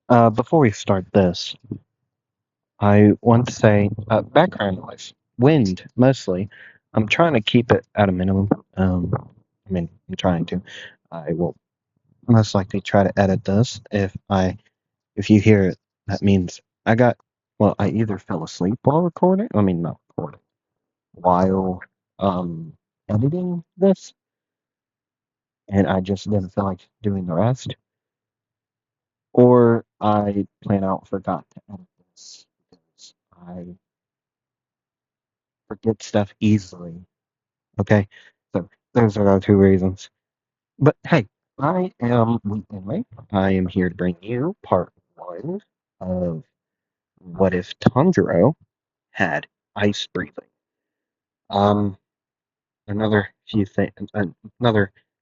Before we start this, I want to say background noise, wind mostly. I'm trying to keep it at a minimum. I'm trying to. I will most likely try to edit this. If you hear it, that means I either fell asleep while recording. I mean, not recording, while um editing this, and I just didn't feel like doing the rest, or I plan out forgot to edit this because I forget stuff easily. Okay, so those are our two reasons. But hey, I am Weekend. I am here to bring you part one of What If Tanjiro Had Ice Breathing. Um, another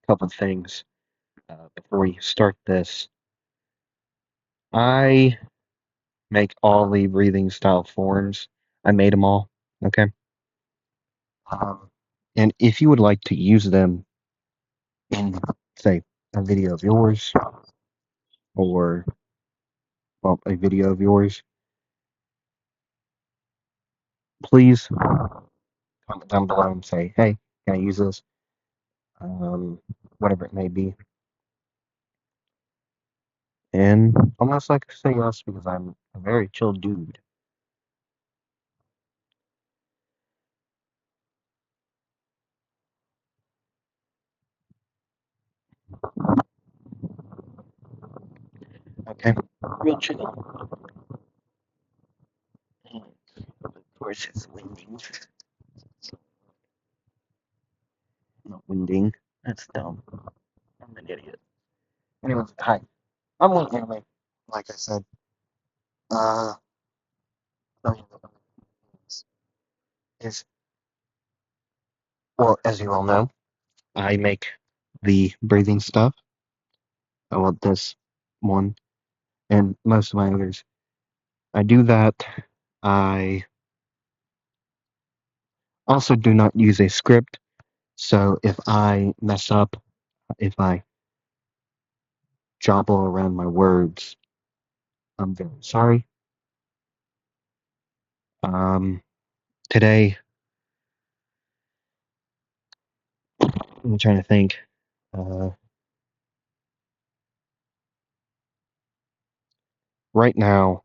couple of things before we start this. I make all the breathing style forms. I made them all. Okay. Um, and if you would like to use them in, say, a video of yours or a video of yours, please comment down below and say, hey, can I use this? Whatever it may be. And I'll most likely say yes because I'm a very chill dude. Okay? Real chill. Of course, it's winding. Not winding. That's dumb. I'm an idiot. Anyways, hi. I'm Weekend. Like I said, uh, is, well, as you all know, I make the breathing stuff. I want this one and most of my others. I do that. I also do not use a script, so if I mess up, if I jobble around my words, I'm very sorry. Um, Today, I'm trying to think. Uh, right now,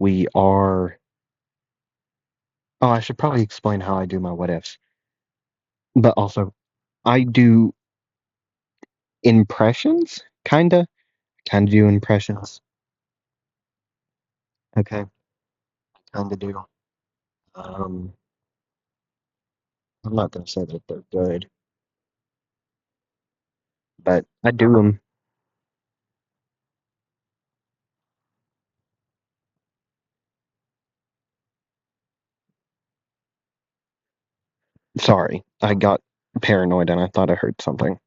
we are. Oh, I should probably explain how I do my what ifs. But also, I do impressions, kinda do impressions. Okay, kinda do. Um, I'm not gonna say that they're good, but I do them. Sorry, I got paranoid and I thought I heard something.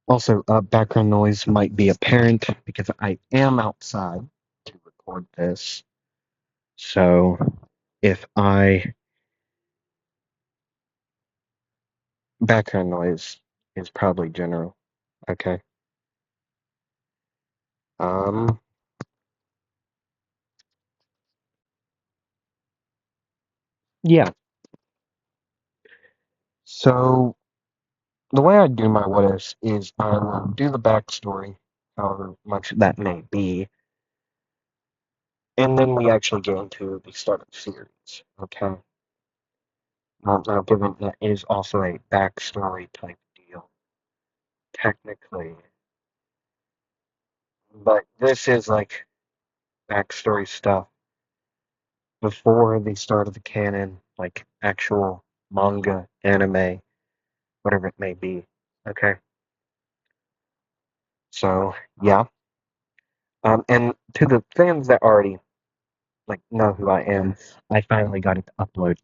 Also, background noise might be apparent because I am outside to record this. So, if I background noise is probably general. Okay. Um. Yeah. So the way I do my what ifs is I will do the backstory, however much that may be, and then we actually get into the start of the series. Okay. Now, given that is also a backstory type deal, technically, but this is like backstory stuff before the start of the canon, like actual manga, anime, whatever it may be. Okay. So yeah. And to the fans that already like know who I am, I finally got it to upload.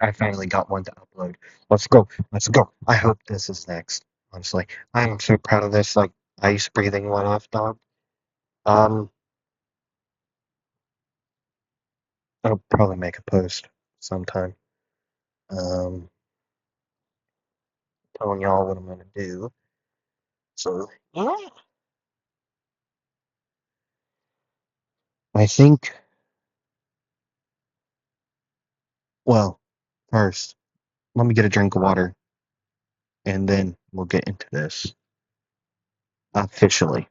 I finally got one to upload. Let's go. Let's go. I hope this is next. Honestly, I'm so proud of this. Like ice breathing one off dog. Um, I'll probably make a post sometime. Um, telling y'all what I'm gonna do. So, yeah. I think, well, first, let me get a drink of water, and then we'll get into this officially.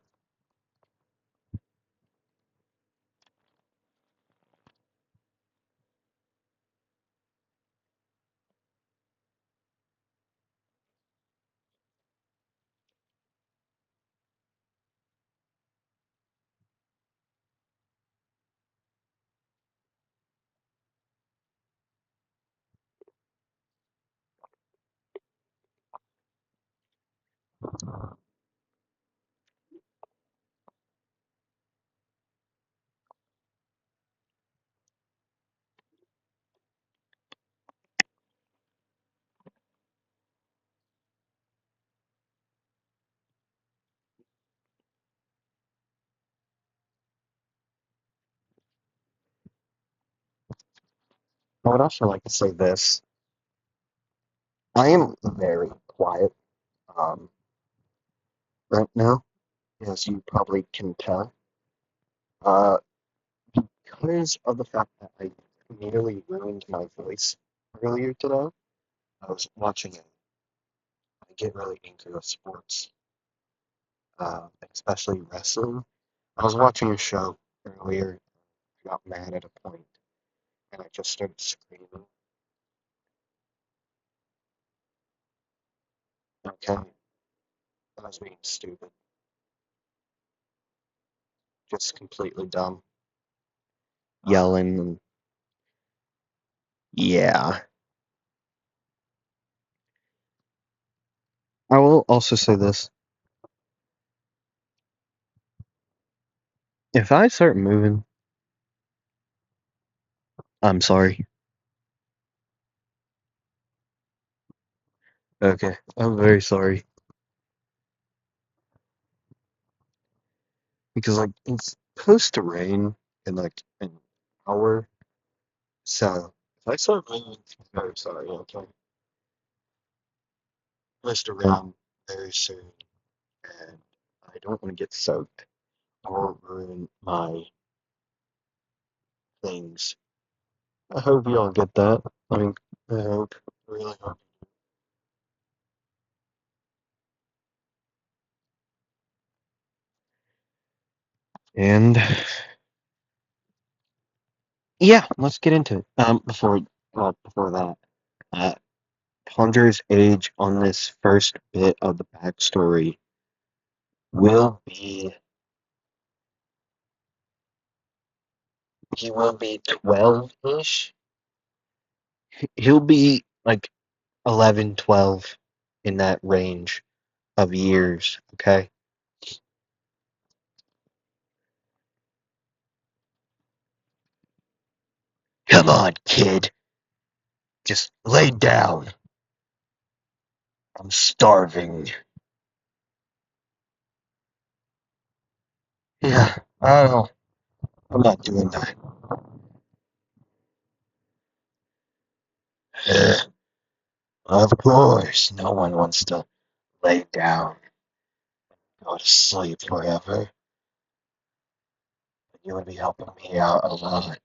I would also like to say this. I am very quiet um, right now, as you probably can tell, uh, because of the fact that I nearly ruined my voice earlier today. I was watching it. I get really into sports, especially wrestling. I was watching a show earlier. I got mad at a point, and I just started screaming. Okay, I was being stupid, just completely dumb, yelling, and yeah. I will also say this: if I start moving, I'm sorry. Okay, I'm very sorry because like it's supposed to rain in like an hour, so if I start moving, I'm very sorry. Okay, supposed to rain very soon, and I don't want to get soaked or ruin my things. I hope you all get that. I mean, I hope, really hope. And yeah, let's get into it. Before that, uh, Tanjiro's age on this first bit of the backstory will be he will be 12-ish. He'll be like 11, 12 in that range of years, okay? Come on, kid. Just lay down. I'm starving. Yeah, I don't. I'm not doing that. Of course, no one wants to lay down, go to sleep forever. You would be helping me out a lot.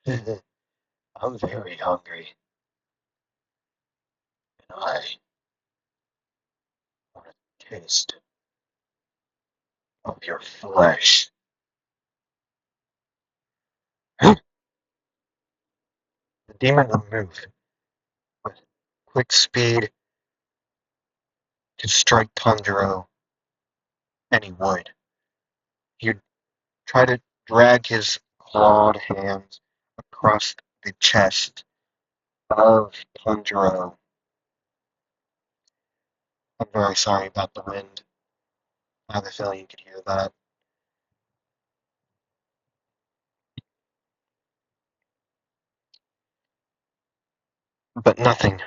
I'm very hungry, and I want a taste of your flesh. The demon would move with quick speed to strike Tanjiro, and he would. He'd try to drag his clawed hands across the chest of Tanjiro. I'm very sorry about the wind. I have a feeling you could hear that. But nothing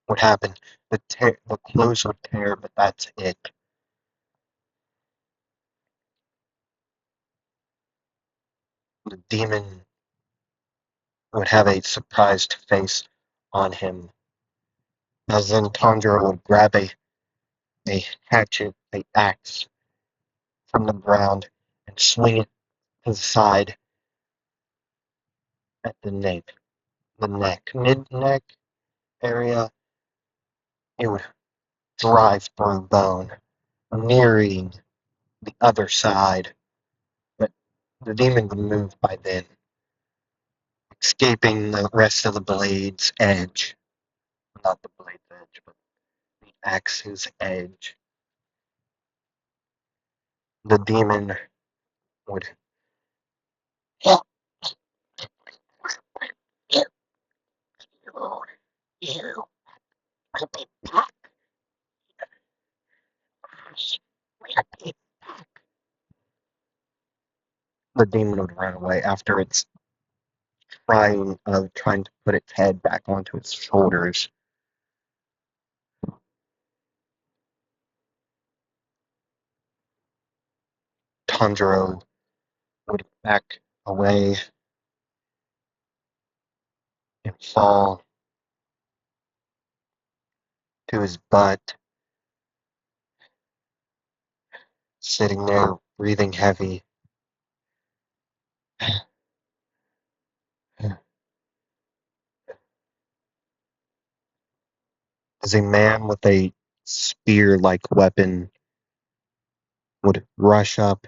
would happen. The clothes would tear, but that's it. The demon would have a surprised face on him, as then Tanjiro would grab a a hatchet, a axe from the ground, and swing it to the side at mid neck area. It would drive through bone, nearing the other side, but the demon would move by then, escaping the rest of the blade's edge. Not the blade's edge, but the axe's edge. The demon would the demon would run away after it's trying to put its head back onto its shoulders. Tanjiro would back away and fall to his butt, sitting there, breathing heavy. As a man with a spear like weapon would rush up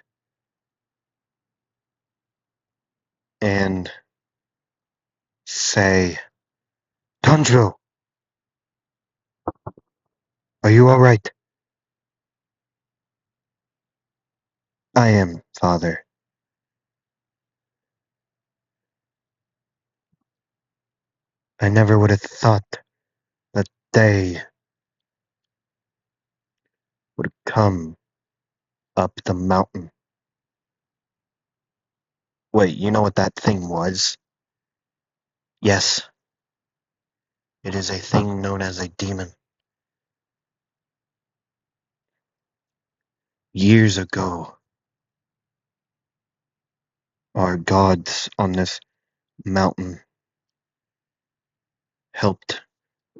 and say, Tanjiro, are you alright? I am, father. I never would have thought that they would come up the mountain. Wait, you know what that thing was? Yes, it is a thing known as a demon. Years ago, our gods on this mountain helped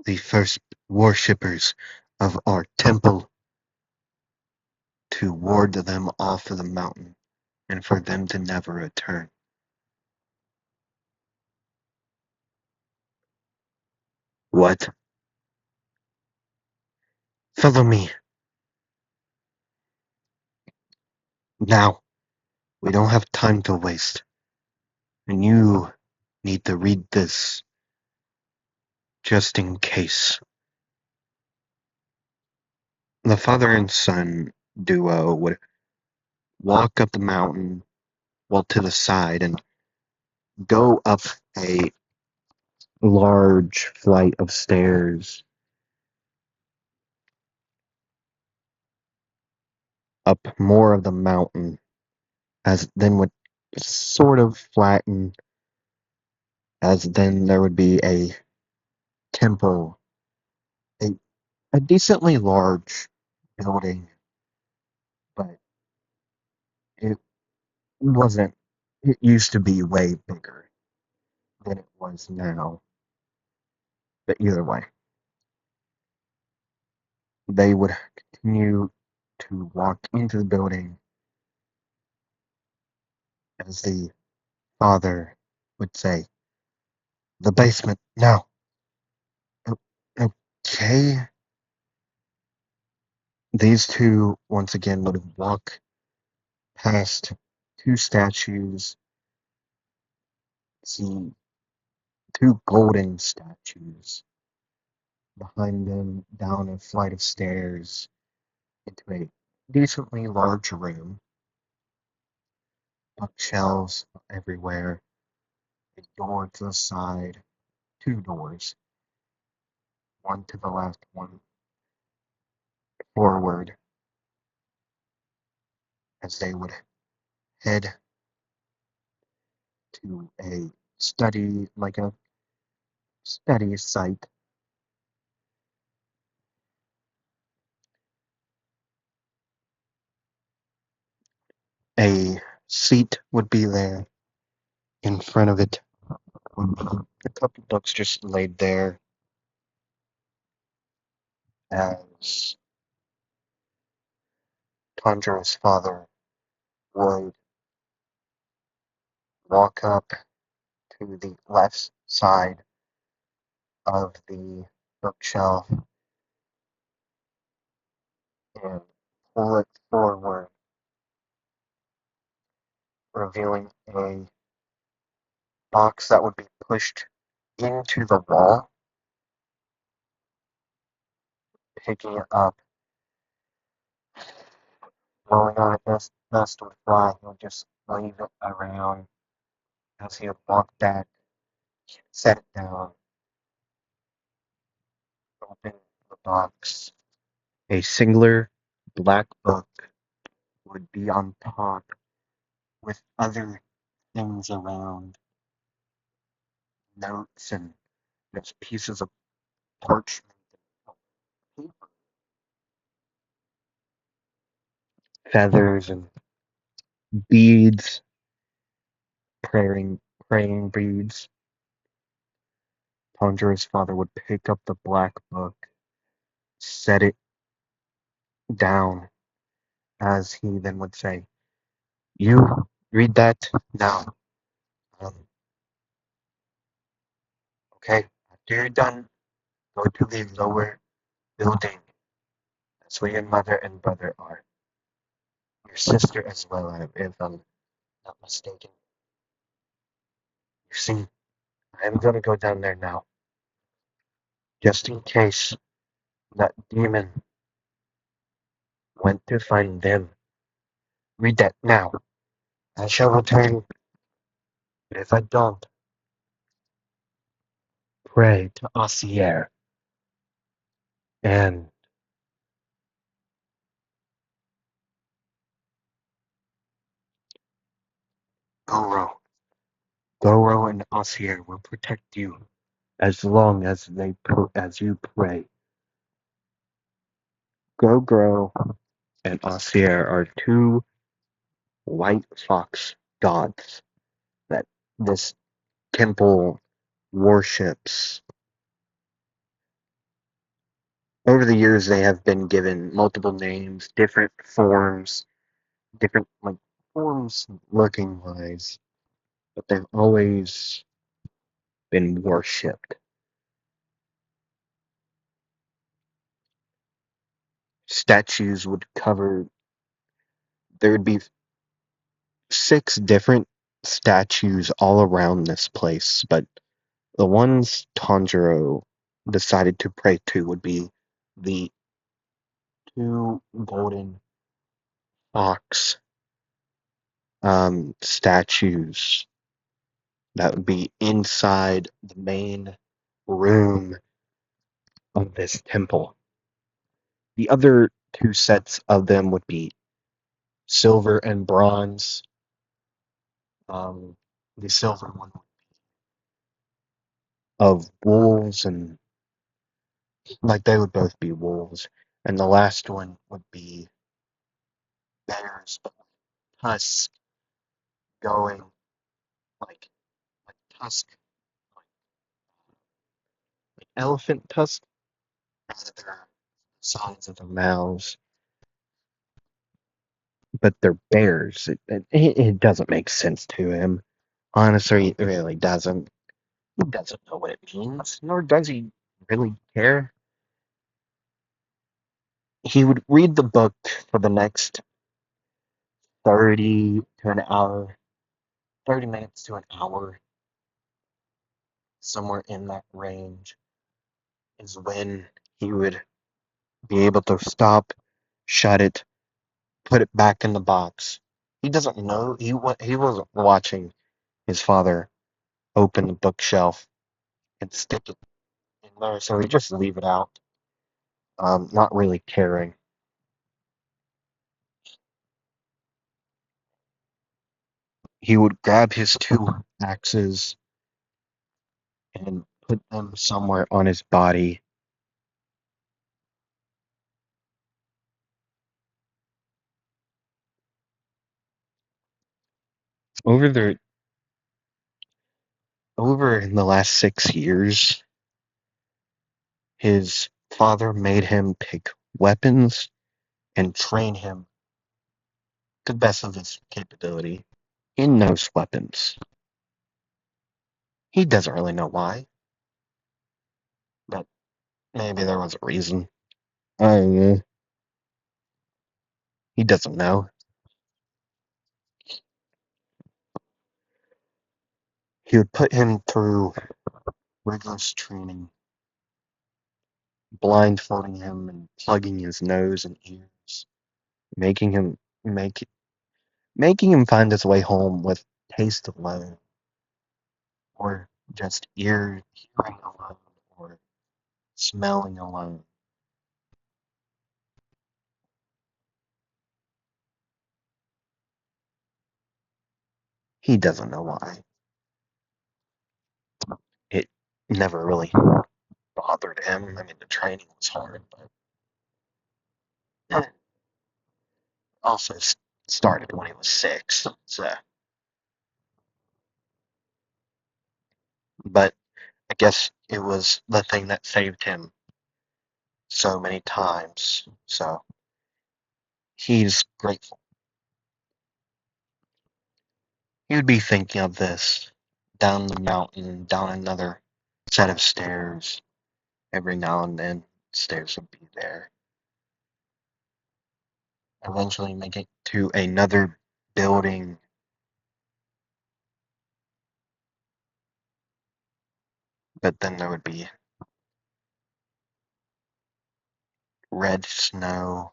the first worshippers of our temple to ward them off of the mountain and for them to never return. What? Follow me. Now, we don't have time to waste. And you need to read this just in case. The father and son duo would walk up the mountain, well, to the side, and go up a large flight of stairs, up more of the mountain, as then would sort of flatten, as then there would be a temple, a, a decently large building, but it wasn't, it used to be way bigger than it was now. But either way, they would continue to walk into the building as the father would say, the basement now. O- Okay. These two once again would walk past two statues, see two golden statues behind them down a flight of stairs into a decently large room, bookshelves everywhere, a door to the side, two doors, one to the left, one forward, as they would head to a study, like a study site. A seat would be there. In front of it would be a couple books just laid there as Tanjiro's father would walk up to the left side of the bookshelf and pull it forward, revealing a box that would be pushed into the wall, picking it up, rolling on it dust would fly. He would just leave it around as he would walk back, set it down, open the box. A singular black book would be on top with other things around, notes and just pieces of parchment, paper, feathers and beads, praying praying beads. Tanjiro's father would pick up the black book, set it down, as he then would say, "You read that now. Um, okay, after you're done, go to the lower building. That's where your mother and brother are. Your sister as well, if I'm not mistaken. You see, I'm gonna go down there now, just in case that demon went to find them. Read that now. I shall return, but if I don't, pray to Ossier and Goro. Goro and Ossier will protect you as long as as you pray. Gogro and Ossier are two white fox gods that this temple worships. Over the years, they have been given multiple names, different forms, different like forms looking wise, but they've always been worshipped. Statues would cover. There would be 6 different statues all around this place, but the ones Tanjiro decided to pray to would be the two golden ox statues that would be inside the main room of this temple. The other 2 sets of them would be silver and bronze. The silver one of wolves, and like they would both be wolves, and the last one would be bears, but tusks going like tusk, like elephant tusk out of their sides of their mouths, but they're bears. It doesn't make sense to him. Honestly, it really doesn't. He doesn't know what it means, nor does he really care. He would read the book for the next 30 to an hour, 30 minutes to an hour, somewhere in that range, is when he would be able to stop, shut it, put it back in the box. He doesn't know. He wasn't watching his father open the bookshelf and stick it in there, so he just leave it out, not really caring. He would grab his 2 axes and put them somewhere on his body. Over the over in the last 6 years, his father made him pick weapons and train him to the best of his capability, he knows weapons. He doesn't really know why, but maybe there was a reason. I don't know. He doesn't know. He would put him through rigorous training, blindfolding him and plugging his nose and ears, making him make making him find his way home with taste alone, or just hearing alone, or smelling alone. He doesn't know why. It never really bothered him. I mean, the training was hard, but also started when he was 6. So, but I guess it was the thing that saved him so many times. So he's grateful. He would be thinking of this down the mountain, down another set of stairs. Every now and then, stairs would be there. Eventually, make it to another building, but then there would be red snow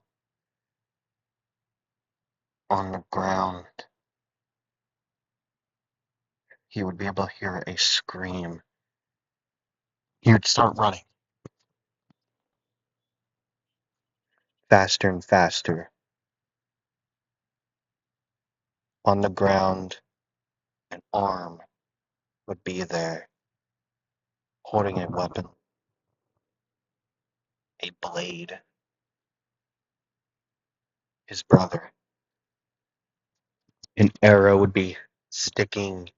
on the ground. He would be able to hear a scream. He would start running faster and faster. On the ground, an arm would be there, holding a weapon, a blade. His brother. An arrow would be sticking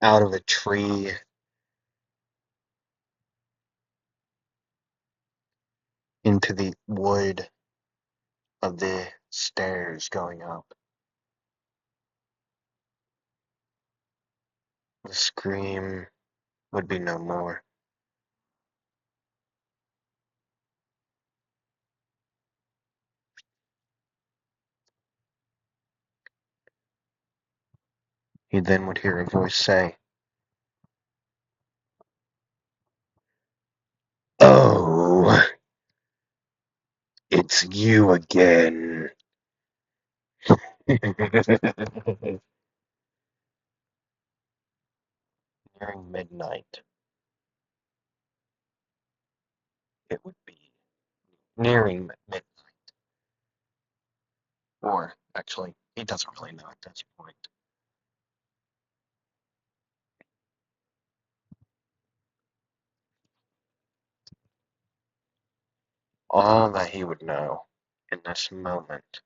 out of a tree into the wood of the stairs going up. The scream would be no more. He then would hear a voice say, "Oh, it's you again." Nearing midnight, it would be nearing midnight. Or, actually, he doesn't really know at this point. All that he would know in this moment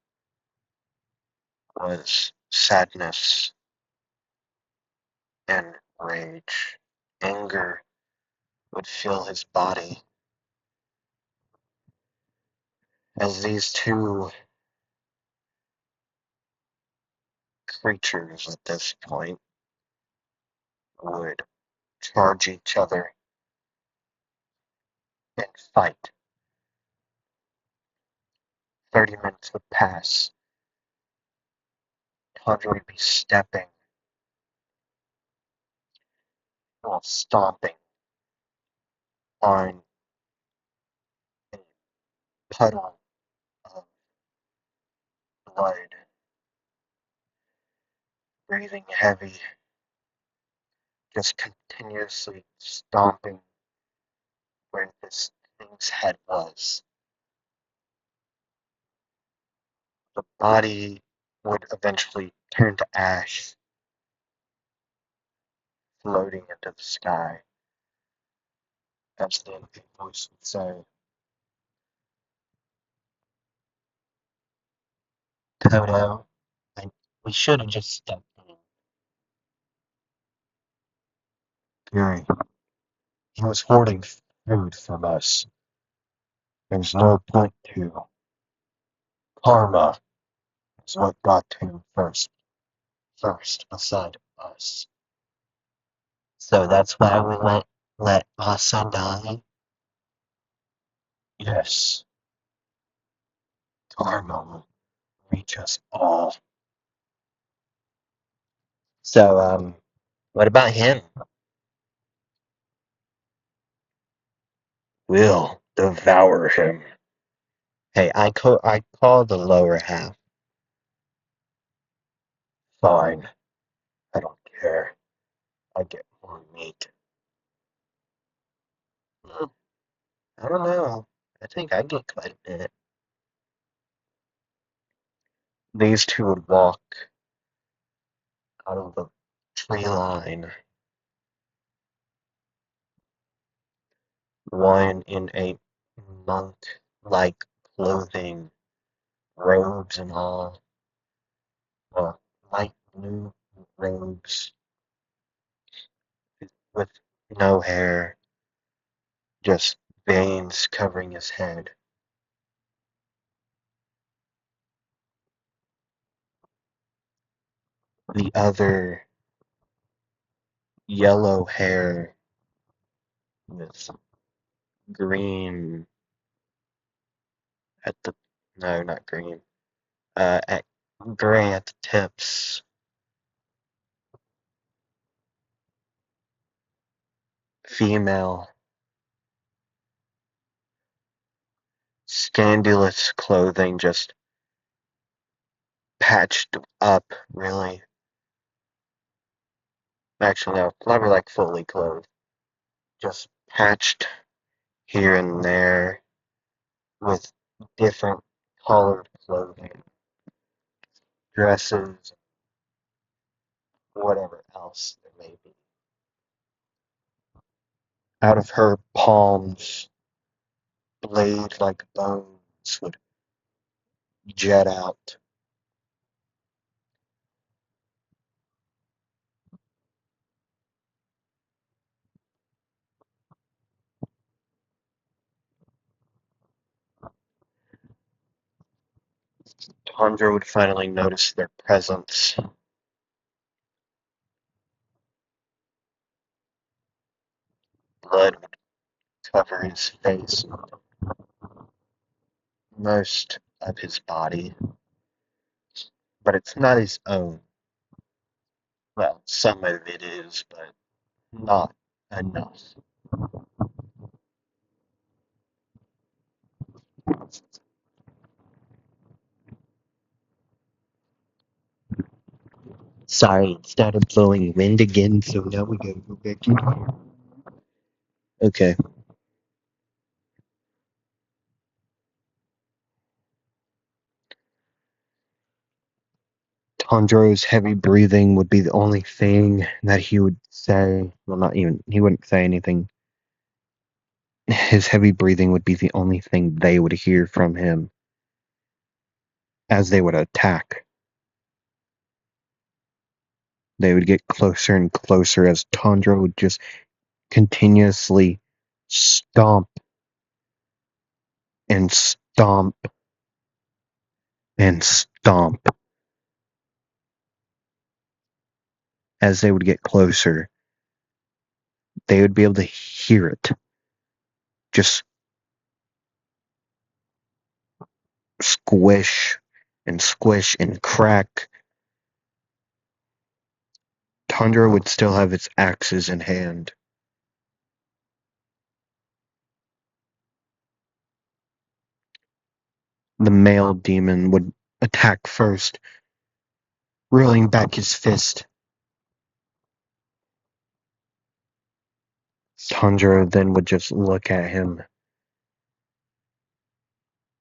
was sadness and rage. Anger would fill his body as these two creatures at this point would charge each other and fight. 30 minutes would pass. Tanjiro would be stepping while stomping on a puddle of blood, breathing heavy, just continuously stomping where this thing's head was. The body would eventually turn to ash, floating into the sky, as then a voice would say, "Toto, we should have just stepped in." Fury, he was hoarding food from us. There's no point to karma. is what got to him first, beside us. So that's why we let Asa die? Yes, karma will reach us all. So, what about him? We'll devour him. Hey, I call the lower half. Fine, I don't care. I get more meat. Hmm, I don't know. I think I get quite a bit. These two would walk out of the tree line, one in a monk-like clothing, robes and all, uh, light blue robes with no hair, just veins covering his head. The other yellow hair with green at the no, not green. At gray at the tips. Female, scandalous clothing, just patched up, really. Actually, no, never like fully clothed. Just patched here and there with different colored clothing, dresses, whatever else there may be. Out of her palms, blade like bones would jet out. Tanjiro would finally notice their presence. Blood would cover his face, most of his body, but it's not his own. Well, some of it is, but not enough. Sorry, it started blowing wind again, so now we gotta go back in here. Okay. Tanjiro's heavy breathing would be the only thing that he would say. Well, not even, he wouldn't say anything. His heavy breathing would be the only thing they would hear from him as they would attack. They would get closer and closer as Tanjiro would just continuously stomp and stomp and stomp as they would get closer. They would be able to hear it just squish and crack. Tanjiro would still have its axes in hand. The male demon would attack first, rolling back his fist. Tanjiro then would just look at him,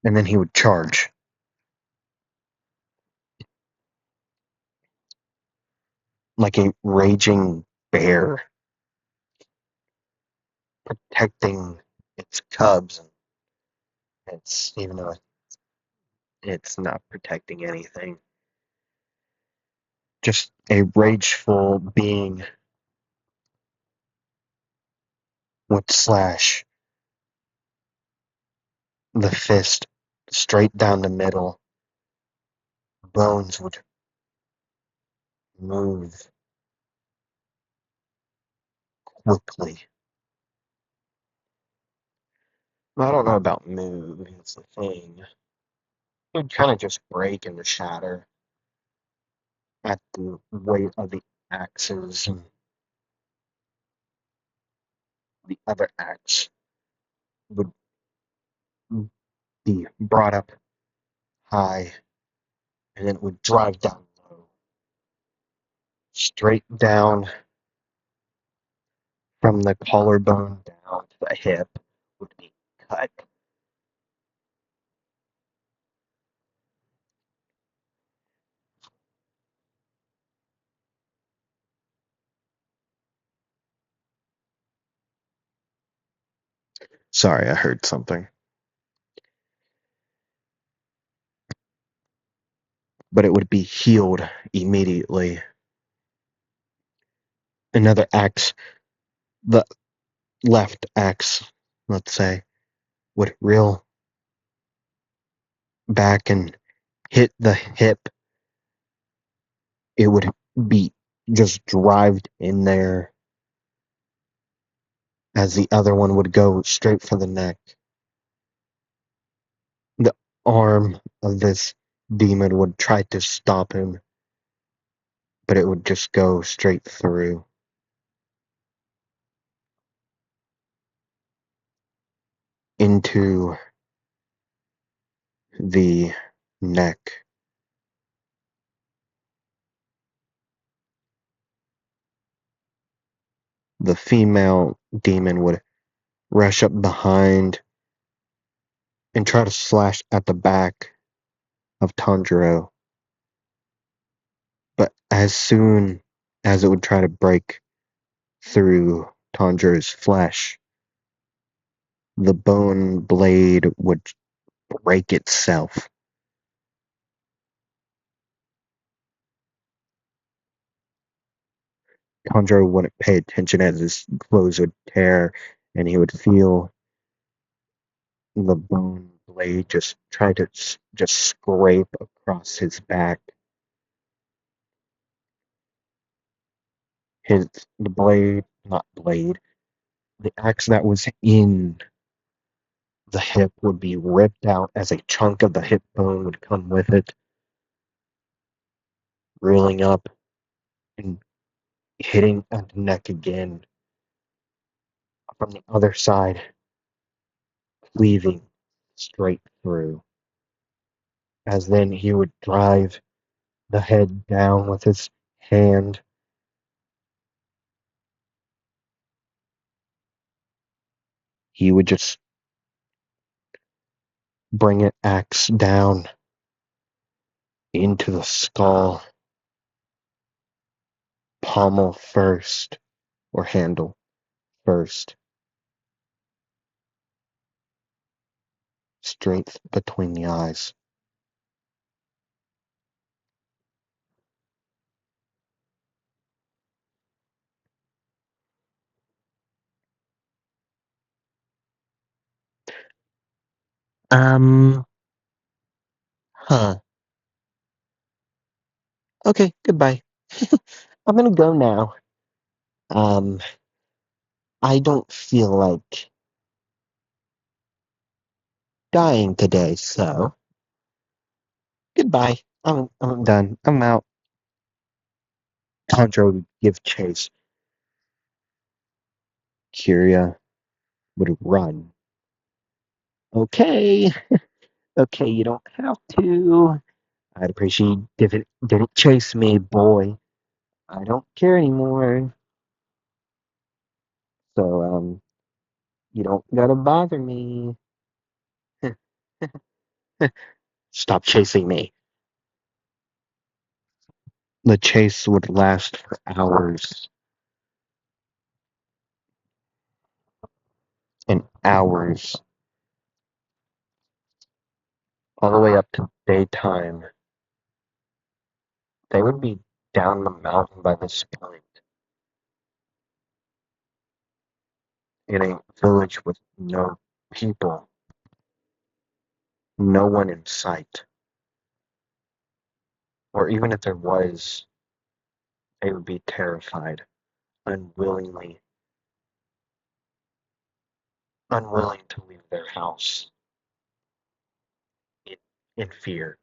and then he would charge. Like a raging bear protecting its cubs. It's even though it's not protecting anything. Just a rageful being would slash the fist straight down the middle, bones would move quickly. I don't know about move, it's the thing. It would kind of just break and shatter at the weight of the axes, and the other axe would be brought up high, and then it would drive down low, straight down from the collarbone down to the hip would be cut. Sorry, I heard something. But it would be healed immediately. Another axe, the left axe, let's say, would reel back and hit the hip. It would be just drived in there as the other one would go straight for the neck. The arm of this demon would try to stop him, but it would just go straight through into the neck. The female demon would rush up behind and try to slash at the back of Tanjiro. But as soon as it would try to break through Tanjiro's flesh, the bone blade would break itself. Tanjiro wouldn't pay attention as his clothes would tear, and he would feel the bone blade just try to just scrape across his back. The blade, not blade, the axe that was in the hip would be ripped out as a chunk of the hip bone would come with it, reeling up and hitting at the neck again from the other side, cleaving straight through. As then he would drive the head down with his hand. He would just bring an axe down into the skull, pommel first, or handle first, straight between the eyes. Um, huh. Okay, goodbye. I'm gonna go now. Um, I don't feel like dying today, so goodbye. I'm done. I'm out. Tanjiro would give chase. Kiria would run. Okay, okay, you don't have to. I'd appreciate if it didn't chase me, boy. I don't care anymore. So, you don't gotta bother me. Stop chasing me. The chase would last for hours and hours, all the way up to daytime. They would be down the mountain by this point in a village with no people, no one in sight. or even if there was, they would be terrified, unwillingly, unwilling to leave their house in, in fear.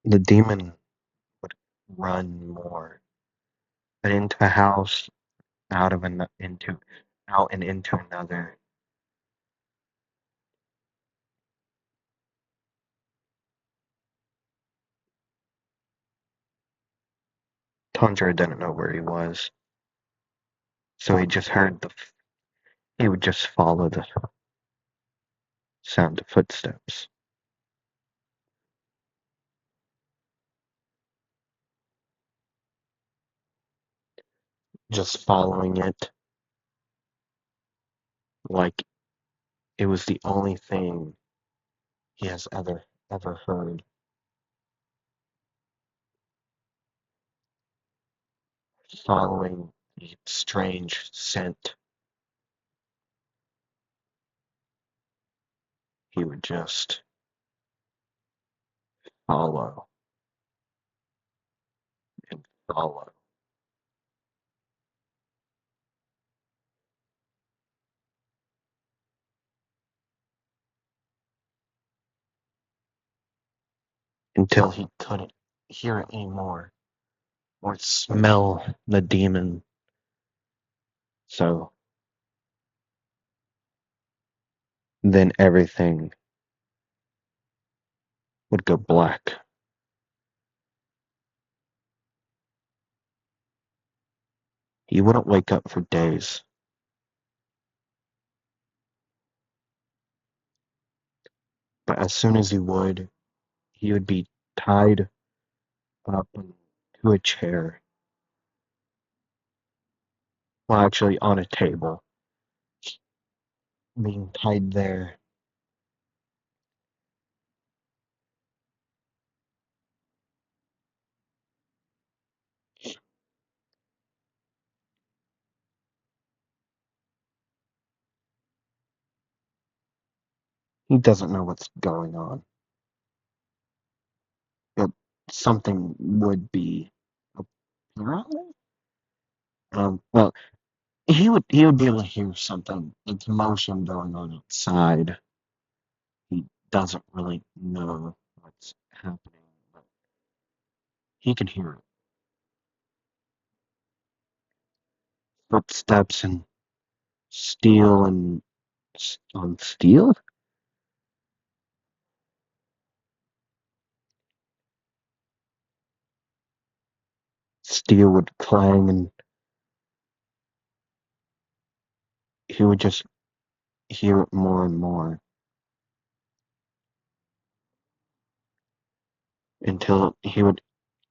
The demon would run more, but into a house, into out and into another. Tanjiro didn't know where he was, so he would just follow the sound of footsteps, just following it like it was the only thing he has ever heard. Following the strange scent, he would just follow and follow until he couldn't hear it anymore or smell the demon. So then everything would go black. He wouldn't wake up for days. But as soon as he would be tied up to a chair. Well, actually, on a table, being tied there. He doesn't know what's going on. But something would be apparently. Well, he would be able to hear something, a commotion going on outside. He doesn't really know what's happening, but he can hear it. Footsteps and steel and on steel. Steel would clang, and he would just hear it more and more until he would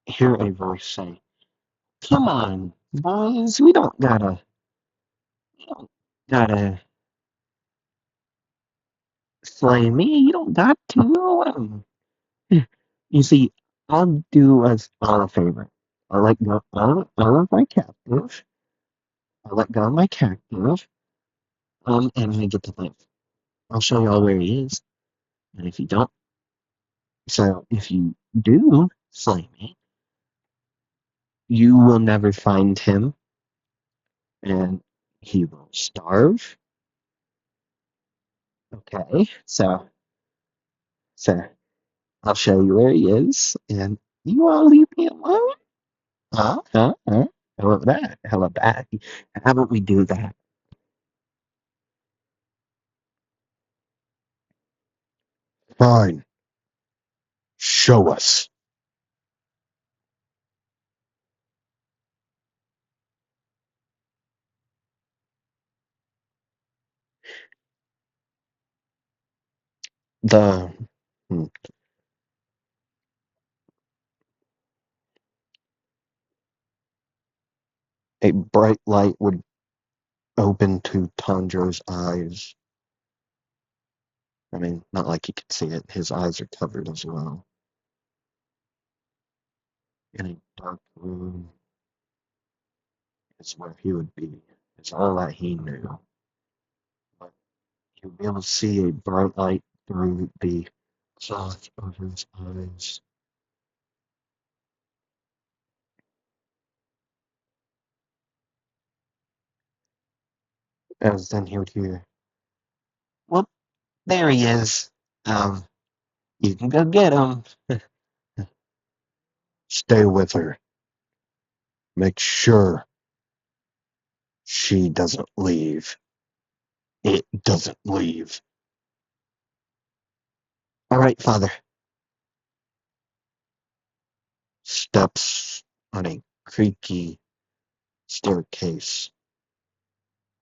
hear a voice say, "Come on, boys, we don't gotta slay me. You don't got to. You see, I'll do us all a favor. I'll let go all of my captive. I'll let go of my captive. And I get to live. I'll show y'all where he is. And if you don't, so if you do slay me, you will never find him, and he will starve. Okay, so I'll show you where he is, and you all leave me alone. Huh? How about that? How about that? How about we do that? Fine. Show us. The hmm, a bright light would open to Tanjiro's eyes. I mean, not like he could see it. His eyes are covered as well. In a dark room, is where he would be. Is all that he knew. But he would be able to see a bright light through the cloth over his eyes. As then he would hear, well, there he is. Um, you can go get him. Stay with her. Make sure she doesn't leave. It doesn't leave. All right, Father. Steps on a creaky staircase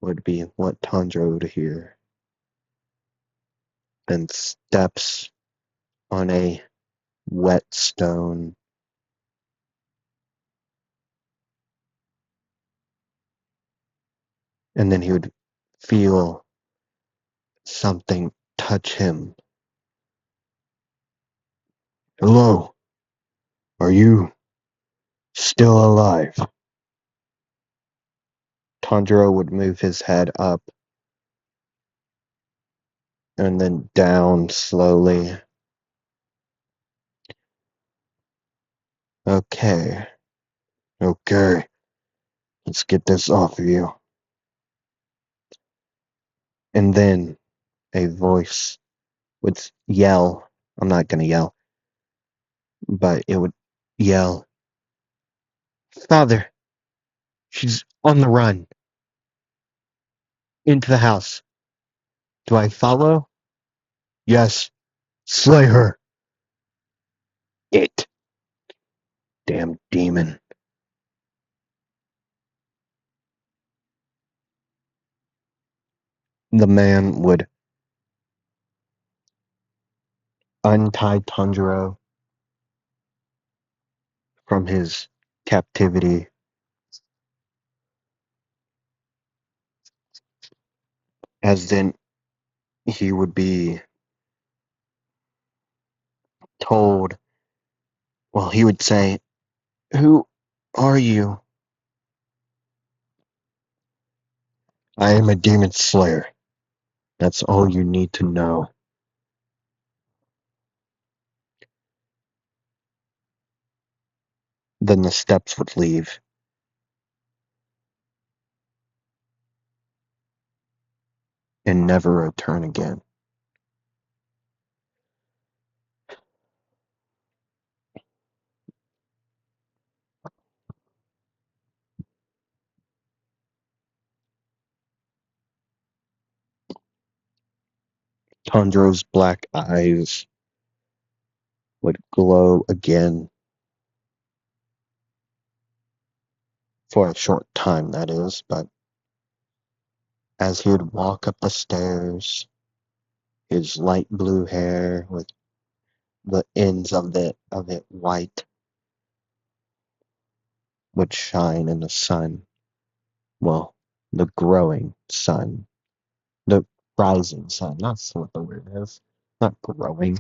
would be what Tanjiro would hear. Then steps on a wet stone. And then he would feel something touch him. Hello, are you still alive? Tanjiro would move his head up and then down slowly. Okay, okay, let's get this off of you. And then a voice would yell. I'm not gonna yell, but it would yell, Father, she's on the run into the house. Do I follow? Yes, slay her. It, damn demon. The man would untie Tanjiro from his captivity, as then he would be told, well, he would say, who are you? I am a demon slayer. That's all you need to know. Then the steps would leave and never return again. Tanjiro's black eyes would glow again for a short time, that is, but as he would walk up the stairs, his light blue hair with the ends of it white would shine in the sun. Well, the growing sun, the rising sun. That's what the word is. Not growing.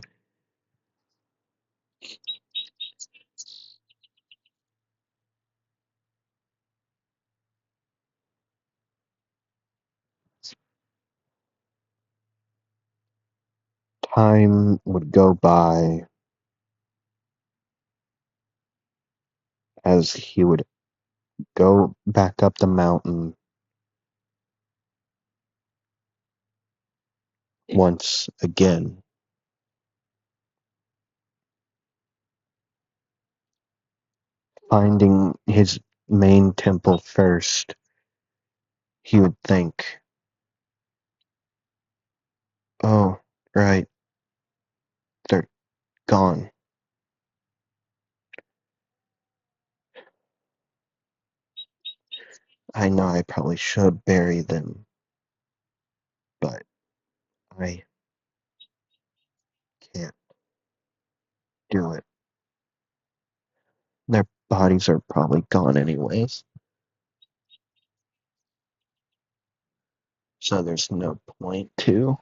Time would go by as he would go back up the mountain once again, finding his main temple first. He would think, oh, right, they're gone. I know I probably should bury them, but I can't do it. Their bodies are probably gone anyways, so there's no point to.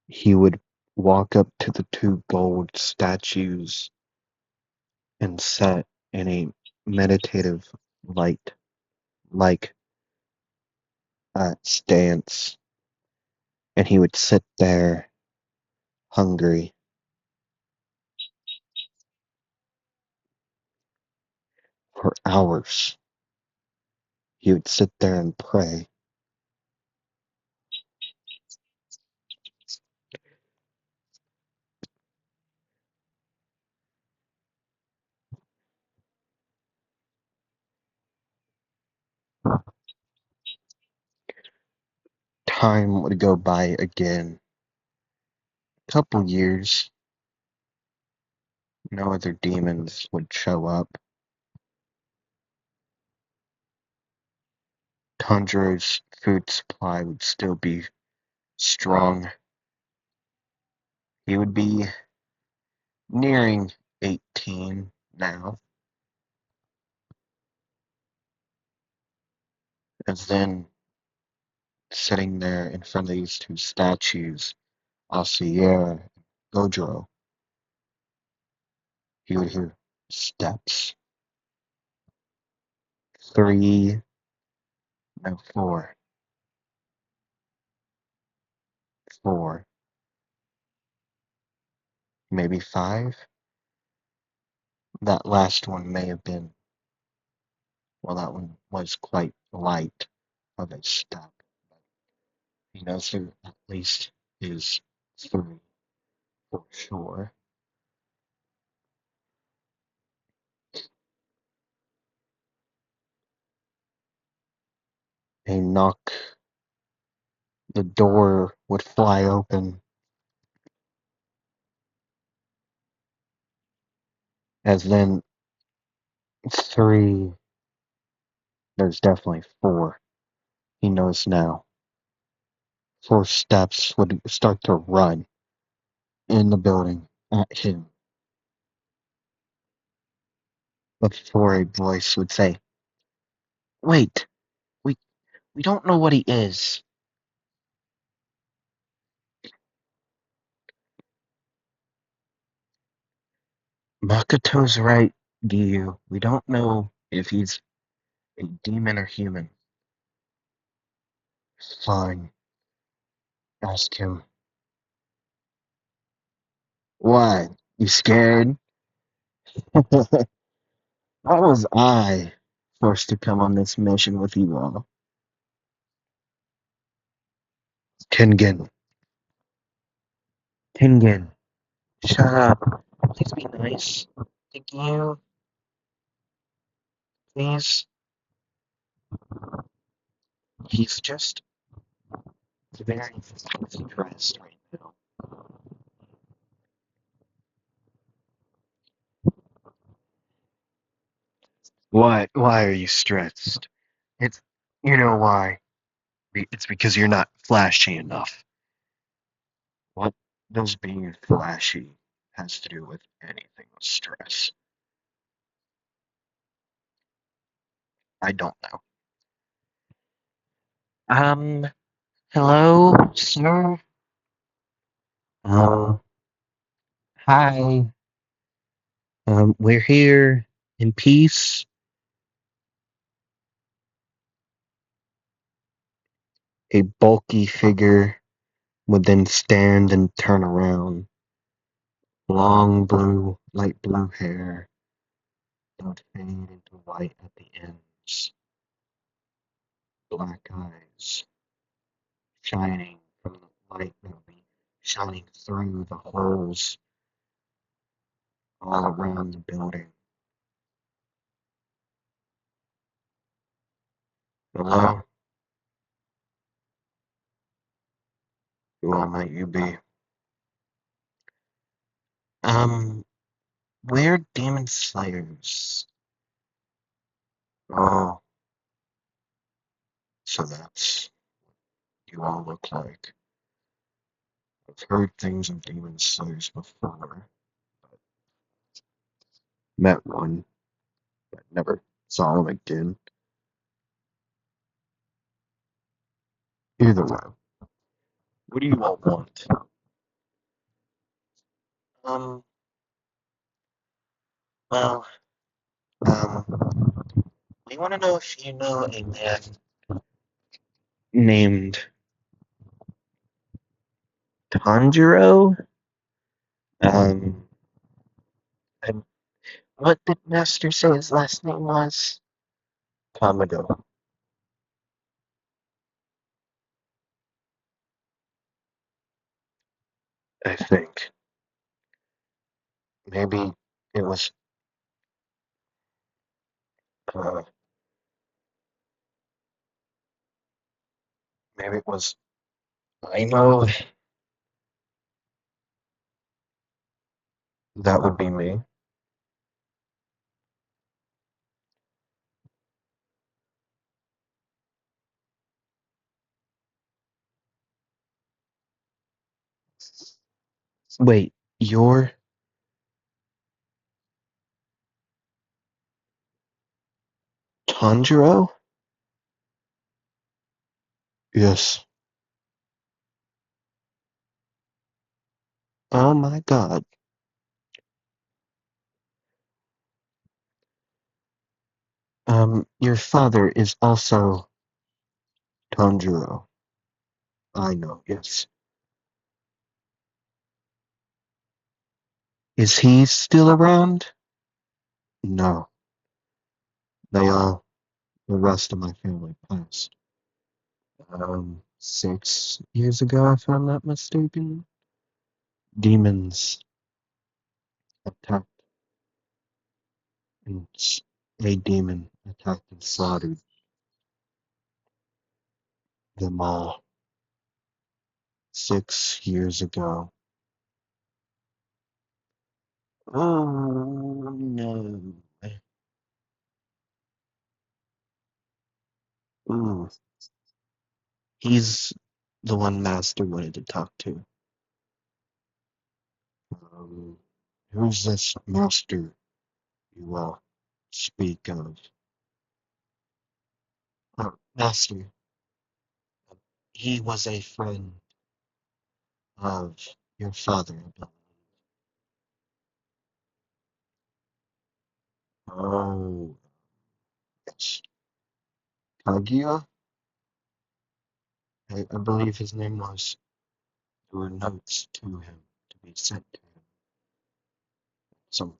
He would walk up to the two gold statues and sit in a meditative light like stance, and he would sit there hungry for hours. He would sit there and pray. Time would go by again. Couple years, no other demons would show up. Tanjiro's food supply would still be strong. He would be nearing 18 now, as then sitting there in front of these two statues, Asier and Gojiro, he would hear steps. 3, no, 4, 4, maybe 5. That last one may have been, well, that one was quite light of a step. He knows there at least is 3 for sure. A knock, the door would fly open, as then 3, there's definitely 4. He knows now. 4 steps would start to run in the building at him before a voice would say, "Wait, we we don't know what he is." Makoto's right, Gyu. We don't know if he's a demon or human. Fine, ask him. Why? You scared? Why was I forced to come on this mission with you all? Tengen. Tengen. Shut up. Please be nice. Thank you. Please. He's just very stressed right now. Why? Why are you stressed? It's, you know why. It's because you're not flashy enough. What does being flashy has to do with anything with stress? I don't know. Hello, sir. Um, hi. We're here in peace. A bulky figure would then stand and turn around. Long blue, light blue hair that would fade into white at the ends. Black eyes shining from the light that would be shining through the holes all around the building. Hello? Who all might you be? Um, we're demon slayers. Oh, so that's what you all look like. I've heard things of demon slayers before. Met one, but never saw him again. Either way, what do you all want? Um, well, um, we want to know if you know a man named Tanjiro. Um, and what did Master say his last name was? Kamado, I think. Maybe it was, uh, maybe it was Imo. That would be me. Wait, you're Tanjiro? Yes. Oh my god. Your father is also Tanjiro. I know, yes. Is he still around? No. They all, the rest of my family passed. 6 years ago, if I'm not mistaken. Demons attacked, and a demon attacked and slaughtered them all 6 years ago. Oh no. Ooh, he's the one Master wanted to talk to. Um, who's this Master you all speak of? Master, he was a friend of your father, I believe. Oh, yes. Kaguya? I believe his name was. There were notes to him to be sent to him at some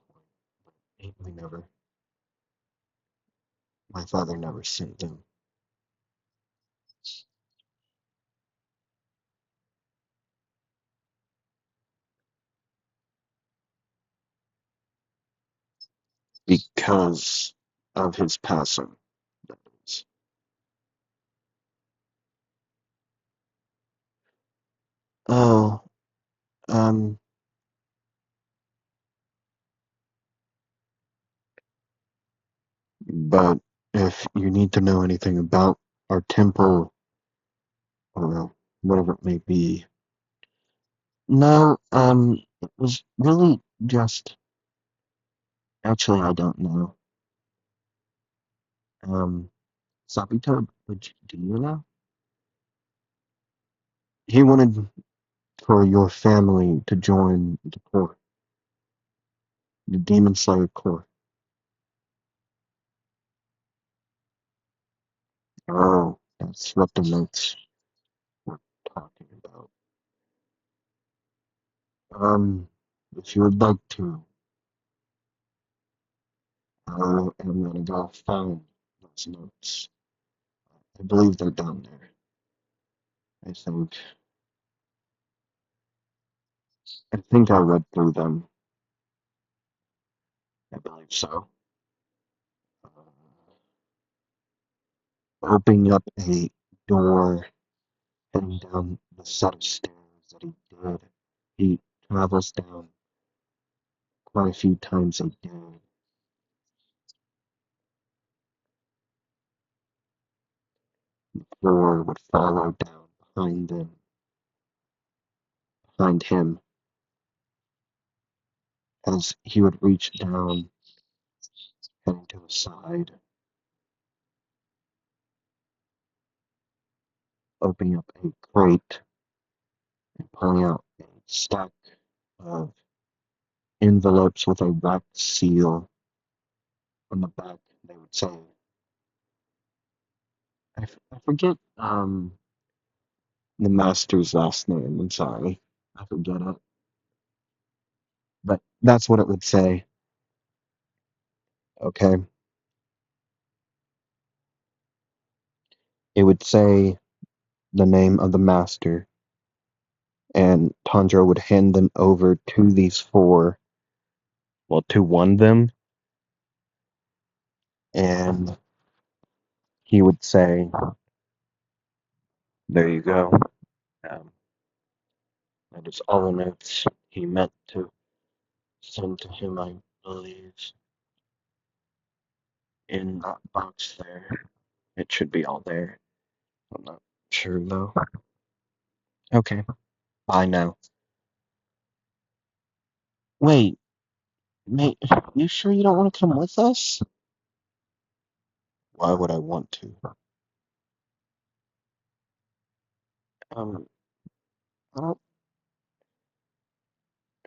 point. We never, my father never sent them because of his passing. That is. Oh, um, but if you need to know anything about our temple or whatever it may be, no, it was really just, actually, I don't know. Um, Sabito, which, do you know? He wanted for your family to join the Corps, the Demon Slayer Corps. Oh, that's what the notes were talking about. If you would like to, I am gonna go find those notes. I believe they're down there. I think. I think I read through them. I believe so. Uh, Opening up a door, heading down the set of stairs that he did. He travels down quite a few times a day. The floor would follow down behind him, as he would reach down, heading to the side, opening up a crate and pulling out a stack of envelopes with a wrapped seal on the back. They would say, I forget the master's last name. I'm sorry, I forget it, but that's what it would say. Okay, it would say the name of the master, and Tanjiro would hand them over to these four, well, to one of them, and he would say, "There you go." Um, that is all the notes he meant to send to him, I believe, in that box there. It should be all there. I'm not sure though. Okay, bye now. Wait, mate, you sure you don't want to come with us? Why would I want to? Um, I don't.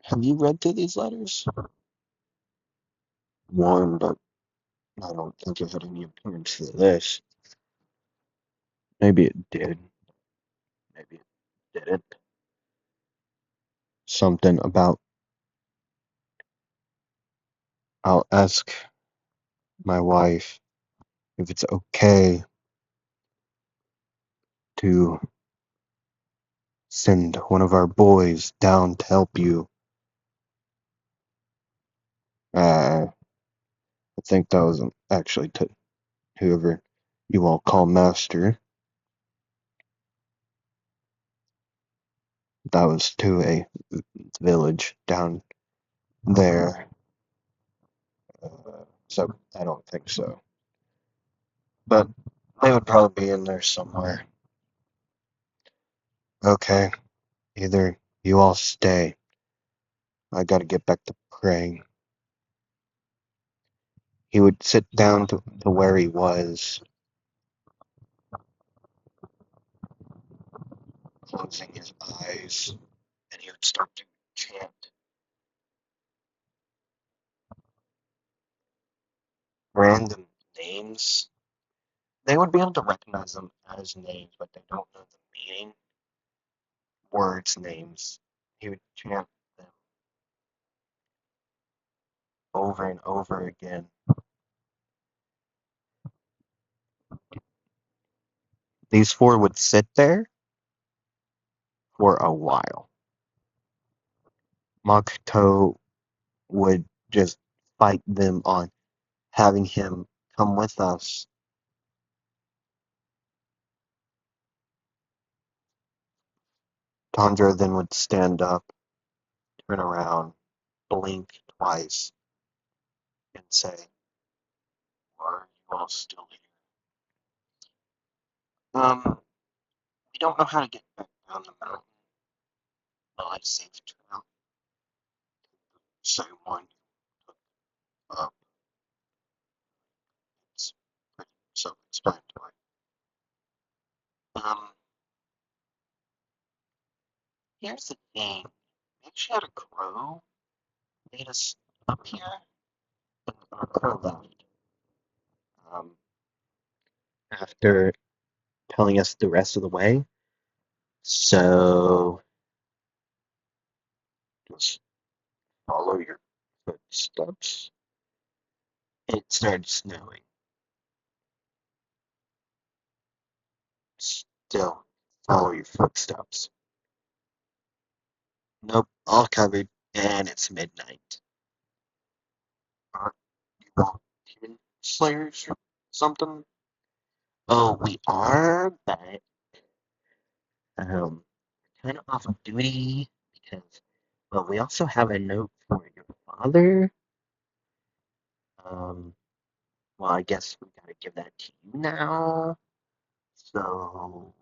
Have you read through these letters? One, but I don't think it had any appearance to this. Maybe it did. Maybe it didn't. Something about I'll ask my wife if it's okay to send one of our boys down to help you. I think that was actually to whoever you all call master. That was to a village down there. So I don't think so. But they would probably be in there somewhere. Okay, either you all stay. I gotta get back to praying. He would sit down to where he was, closing his eyes, and he would start to chant random names. They would be able to recognize them as names, but they don't know the meaning. Words, names. He would chant them over and over again. These four would sit there for a while. Makoto would just fight them on having him come with us. Tanjiro then would stand up, turn around, blink twice, and say, "Are you all still here? We don't know how to get back down the mountain. Well, I saved you out. Same one up. It's pretty self-explanatory. Um, here's the thing. We actually had a crow lead us up here, and our crow left. Um, after telling us the rest of the way. So just follow your footsteps. It started snowing. Still, follow your footsteps. Nope, all covered, and it's midnight. Aren't you all human slayers or something? Oh, we are, but kind of off of duty because, well, we also have a note for your father. Um, well, I guess we gotta give that to you now. So,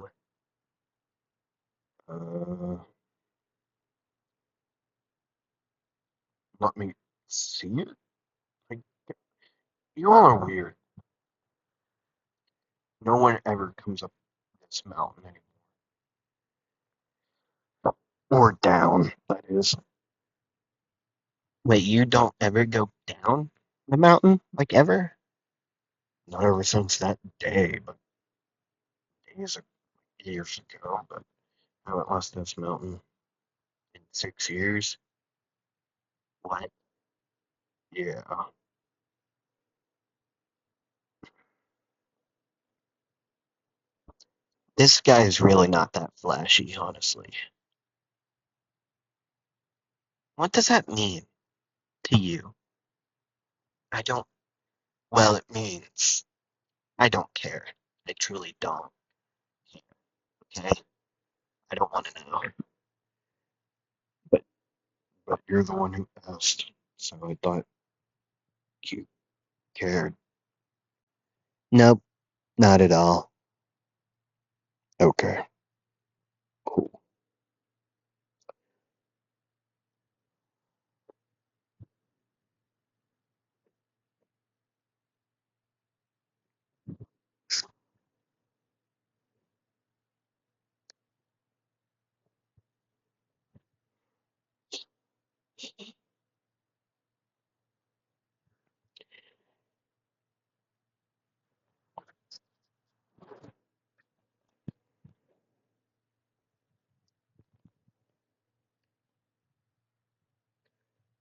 uh, let me see it. Like, you all are weird. No one ever comes up this mountain anymore. Or down, that is. Wait, you don't ever go down the mountain? Like ever? Not ever since that day, but days or years ago. But I haven't lost this mountain in 6 years. What? Yeah. This guy is really not that flashy, honestly. What does that mean to you? I don't. Well, it means I don't care. I truly don't. Okay? I don't want to know. But you're the one who asked, so I thought you cared. Nope, not at all. Okay, cool.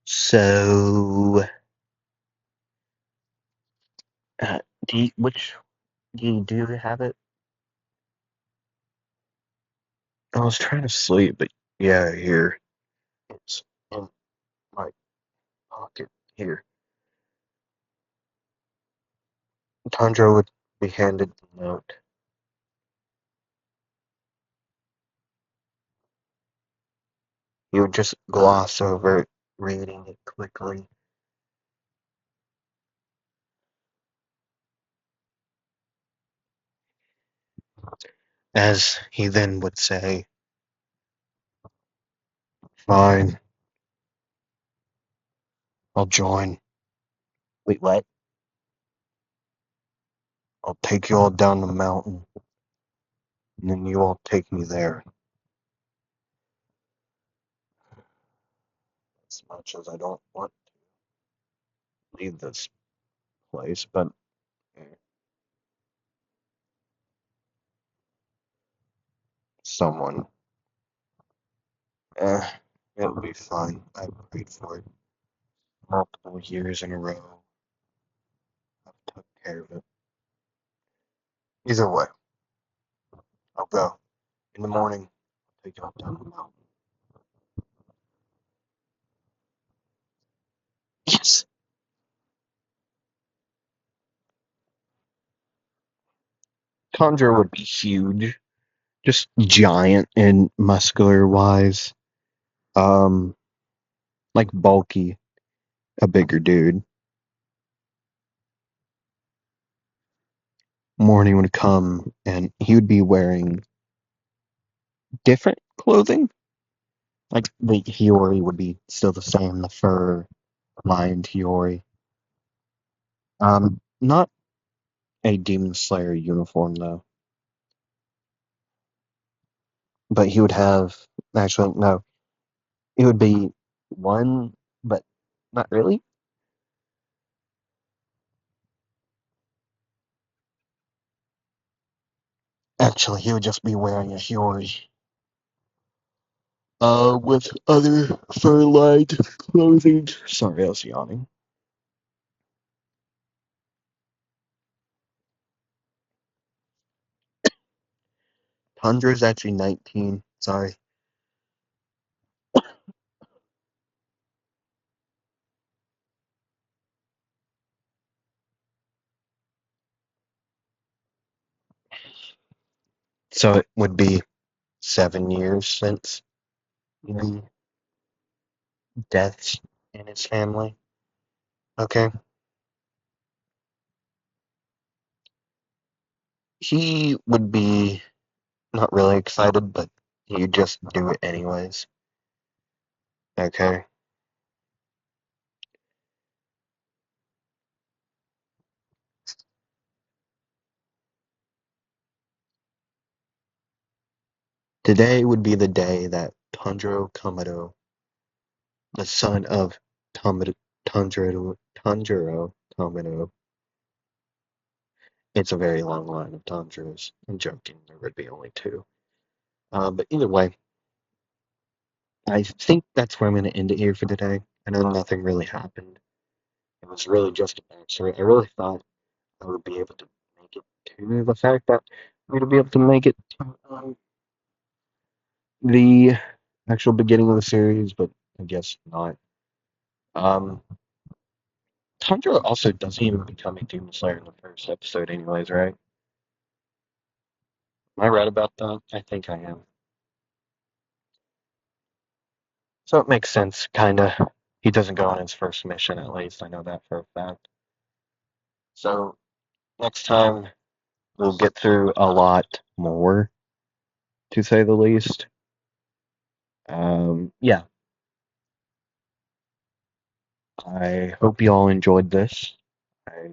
So, uh, which do you have it? I was trying to sleep, but yeah, here it's in my pocket. Here, Tanjiro would be handed the note. He would just gloss over it, reading it quickly, as he then would say, "Fine, I'll join. Wait, what? I'll take you all down the mountain, and then you all take me there. As much as I don't want to leave this place, but eh, someone, eh, it'll be fine. I prayed for it multiple years in a row. I've took care of it. Either way, I'll go. In the morning, I'll take you all down the mountain." Yes! Conjure would be huge. Just giant and muscular wise. Um, like bulky, a bigger dude. Morning would come and he would be wearing different clothing. Like the Hiyori would be still the same, the fur lined Hiyori. Not a Demon Slayer uniform though. But he would have actually no, it would be one, but not really. Actually, he would just be wearing a Hiyori. With other fur-lined clothing. Sorry, I was yawning. Tundra is actually 19. Sorry. So it would be 7 years since the deaths in his family. Okay. He would be not really excited, but he'd just do it anyways. Okay. Today would be the day that Tanjiro Kamado, the son of Tomino, Tanjiro, Tomino. It's a very long line of Tanjiros. I'm joking. There would be only two. But either way, I think that's where I'm going to end it here for today. I know nothing really happened. It was really just a backstory. I really thought I would be able to make it to the fact that we'd be able to make it to the actual beginning of the series, but I guess not. Um, Tanjiro also doesn't even become a Demon Slayer in the first episode, anyways, right? Am I right about that? I think I am. So it makes sense, kinda. He doesn't go on his first mission, at least. I know that for a fact. So next time we'll get through a lot more, to say the least. Yeah, I hope you all enjoyed this. I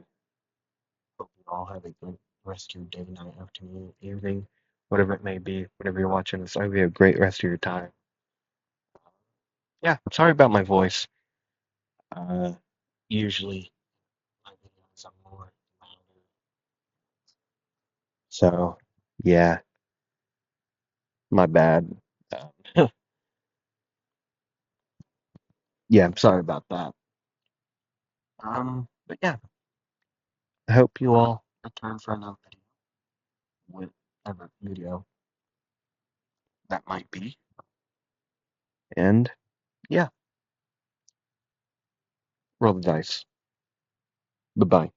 hope you all have a good rest of your day, night, afternoon, evening, whatever it may be, whenever you're watching this. I hope you have a great rest of your time. Yeah, sorry about my voice. Uh, Usually my videos are more louder. So, yeah, my bad. Yeah, I'm sorry about that. But yeah, I hope you all return for another video, whatever video that might be. And yeah, roll the dice. Bye bye.